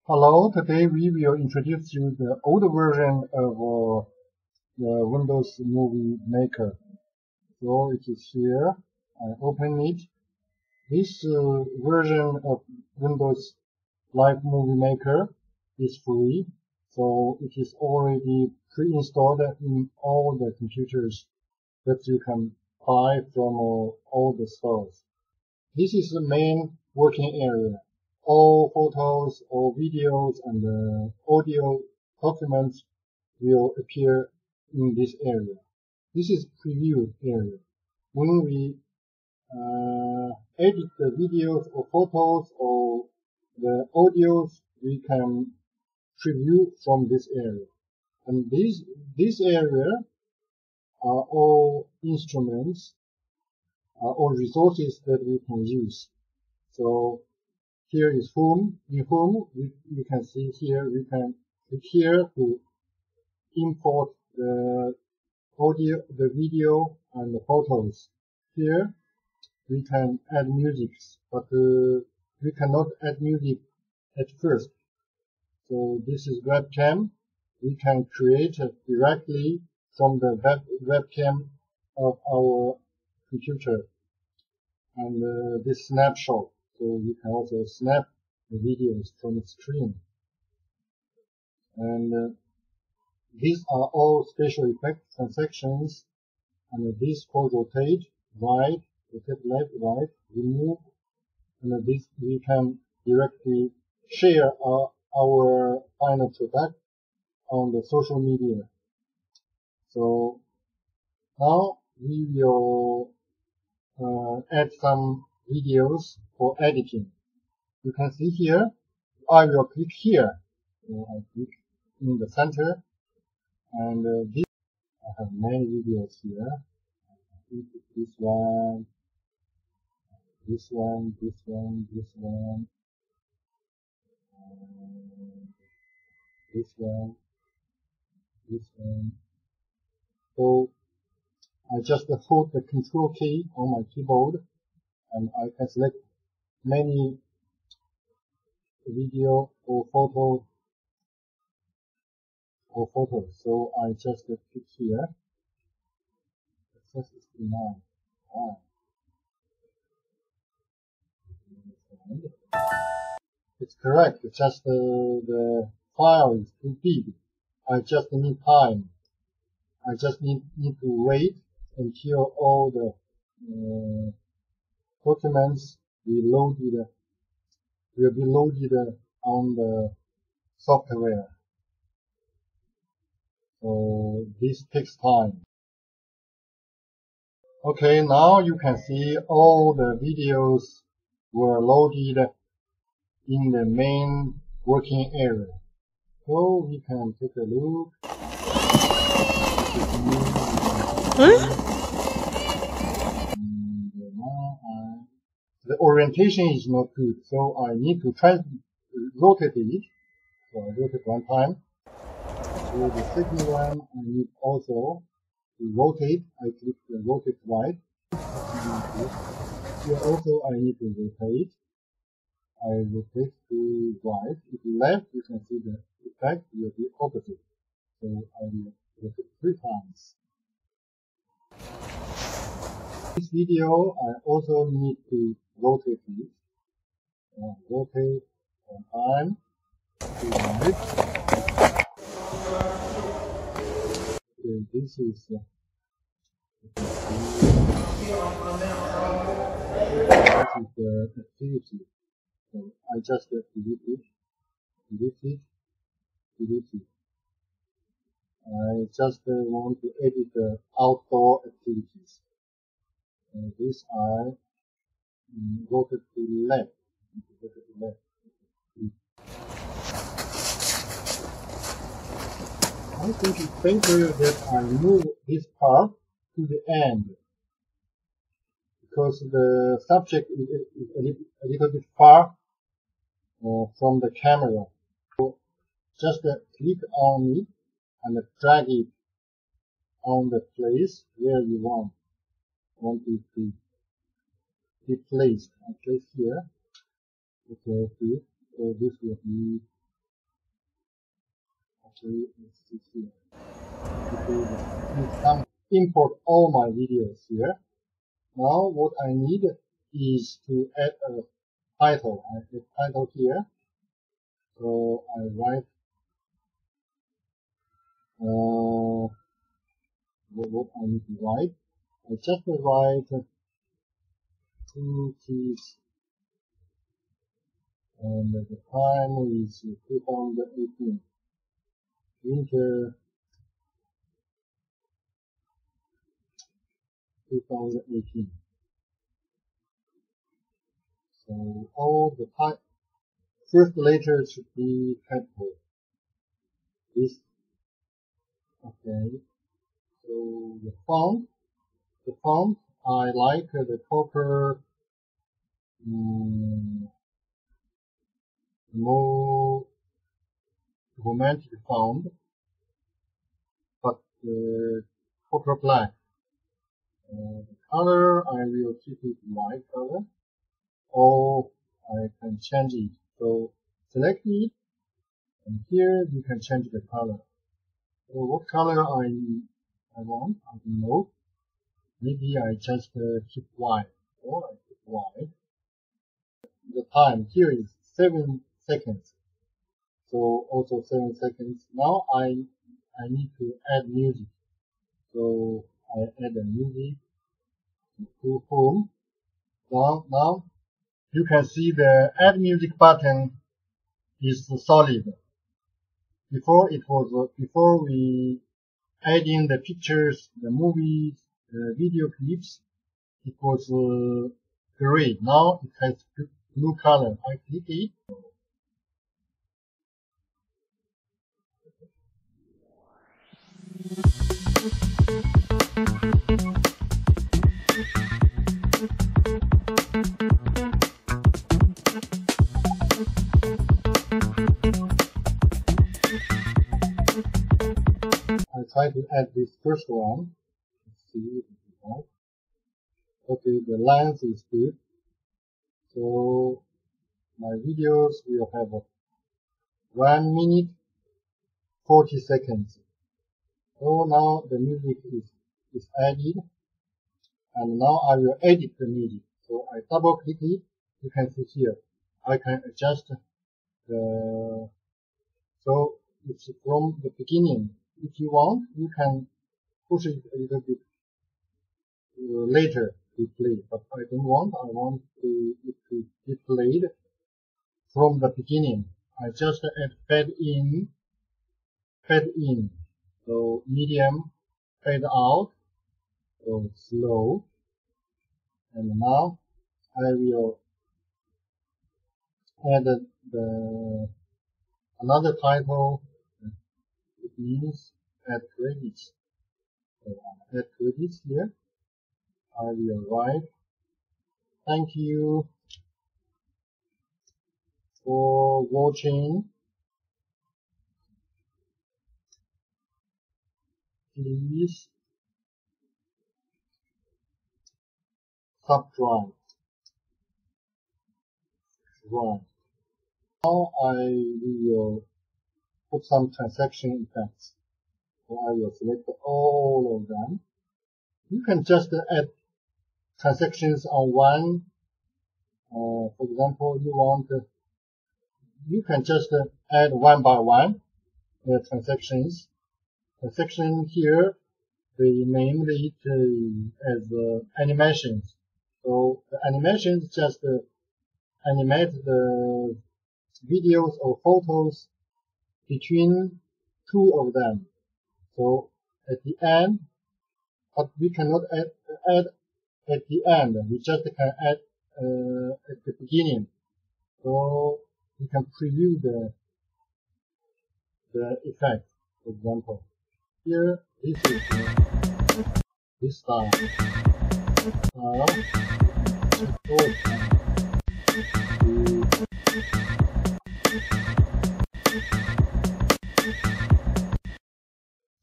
Hello, today we will introduce you the older version of the Windows Movie Maker. So it is here. I open it. This version of Windows Live Movie Maker is free, so it is already pre-installed in all the computers that you can buy from all the stores. This is the main working area. All photos, all videos, and audio documents will appear in this area. This is preview area. When we edit the videos or photos or the audios, we can preview from this area. And this area are all instruments, or resources that we can use. So here is home. In home, you can see here, we can click here to import the audio, the video, and the photos. Here, we can add music, but we cannot add music at first. So this is webcam. We can create it directly from the webcam of our computer. And this snapshot. So you can also snap the videos from the screen. And these are all special effect transactions. And this called rotate, right, rotate left, right, remove. And this we can directly share our final product on the social media. So now we will add some videos for editing. You can see here, I will click here. So I click in the center, and this, I have many videos here. This one, this one, this one, this one, this one, this one. So I just hold the Control key on my keyboard, and I can select many video or photos. So I just click here. Access is denied. It's correct. It's just the file is too big. I just need time. I just need to wait until all the documents will be loaded on the software. So this takes time. Okay, now you can see all the videos were loaded in the main working area. So we can take a look. The orientation is not good, so I need to rotate it. So I rotate one time. So the second one, I need also to rotate. I click the rotate right. Here also I need to rotate. I rotate to right. If left, you can see the effect will be opposite. So I will rotate 3 times. This video, I also need to rotate it. Rotate one time to right. Okay, this is the activity. So I just delete it. I just want to edit the outdoor activities. This I rotate to left. I think it's better that I move this part to the end, because the subject is a little bit far from the camera. So just click on it and drag it on the place where you want it to be placed. I place here. Okay, good. So this will be Okay, let's see here. Okay, you can import all my videos here. Now what I need is to add a title. I add title here. So I write what I need to write. I just write 2 keys, and the time is 2018. Winter 2018. So all the first letter should be capital. This, okay. So the font, I like the Copper, more romantic font, but the Copper Black. The color, I will keep it white color, or I can change it. So select it, and here you can change the color. So what color I want, I don't know. Maybe I just keep white, or I keep white. The time here is 7 seconds. So also 7 seconds. Now I need to add music. So I add the music to home. Now you can see the add music button is solid. Before we add in the pictures, the movies, the video clips, it was gray. Now it has blue color. I click it. I try to add this first one. Let's see if it's right. Okay, the length is good. So my videos will have 1 minute 40 seconds. So now the music is added, and now I will edit the music. So I double click it. You can see here. I can adjust the. So it's from the beginning. If you want, you can push it a little bit later to play, but I don't want. I want it to be played from the beginning. I just add fade in, so medium, fade out, so slow, and now I will add another title. It means add credits. So I add credits here. I will write, thank you for watching. Please subscribe. Right. Now I will put some transaction effects. So I will select all of them. You can just add transactions on one. For example, you can just add one by one the transactions. Transaction here, they named it as animations. So the animations just animate the videos or photos between two of them. So at the end, but we cannot add at the end. We just can add at the beginning. So we can preview the effect. For example, here this is this style.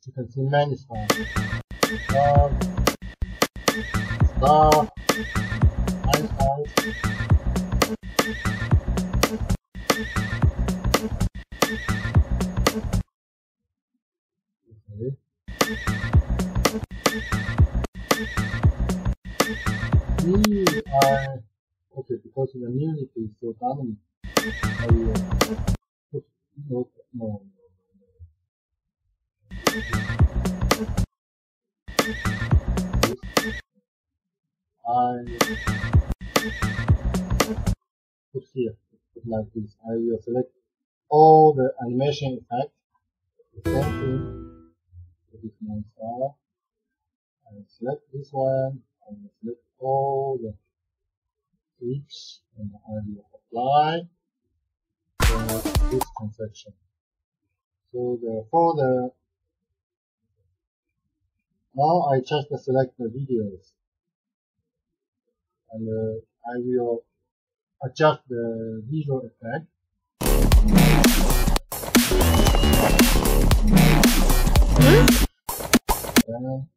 You can see many styles. Star, styles. Okay, because the music is so dynamic, I will put no. I put here, put like this. I will select all the animation effects, the same thing. This one star. I select this one. I will select all the clips, and I will apply this transaction. So for the now I just select the videos, and I will adjust the visual effect. And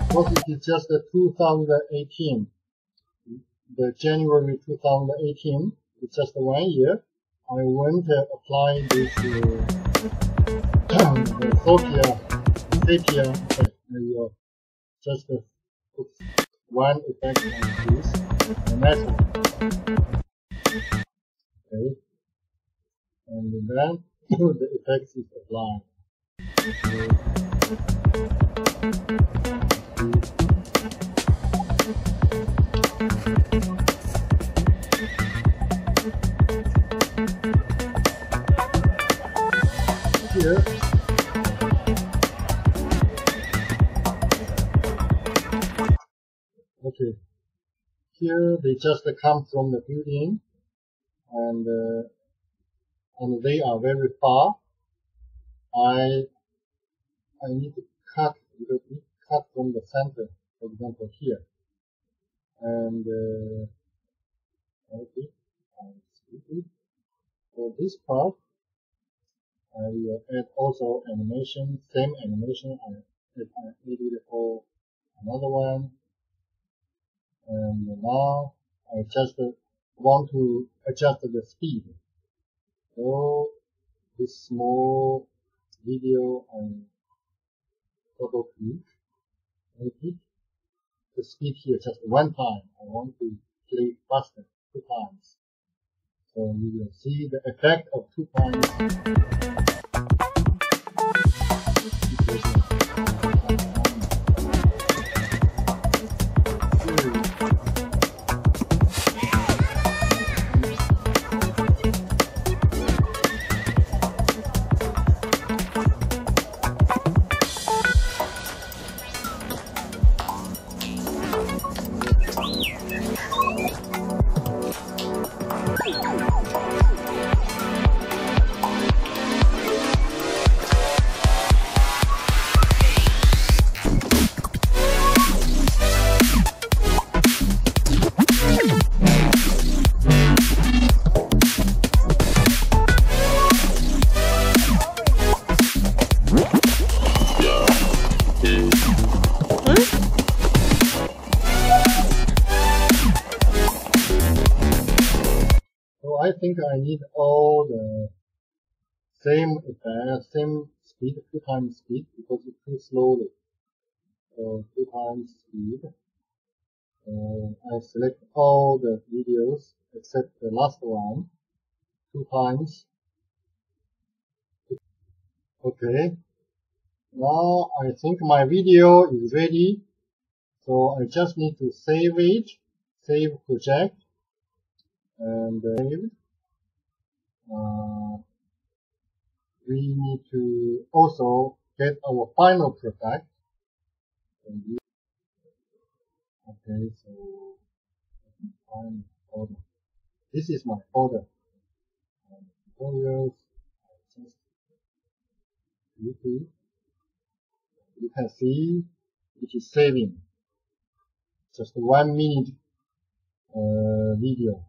because it is just 2018, the January 2018, it's just 1 year. I want to apply this the sepia effect. I will just put one effect like this, the metal. Okay, and then the effect is applied. Here, okay, here they just come from the building, and they are very far. I need to cut from the center, for example here, and okay, for this part I will add also animation, same animation I added for another one, and now I just want to adjust the speed. So this small video and double click, make it the speed here just one time. I want to play faster 2 times. So you will see the effect of 2 times. I think I need all the same effect, same speed, 2 times speed, because it's too slowly. So 2 times speed. I select all the videos except the last one, 2 times. Okay. Now I think my video is ready. So I just need to save it, save project, and save. We need to also get our final product. Okay, so find folder. This is my folder. Tutorials. Just YouTube. You can see it is saving. Just 1 minute video.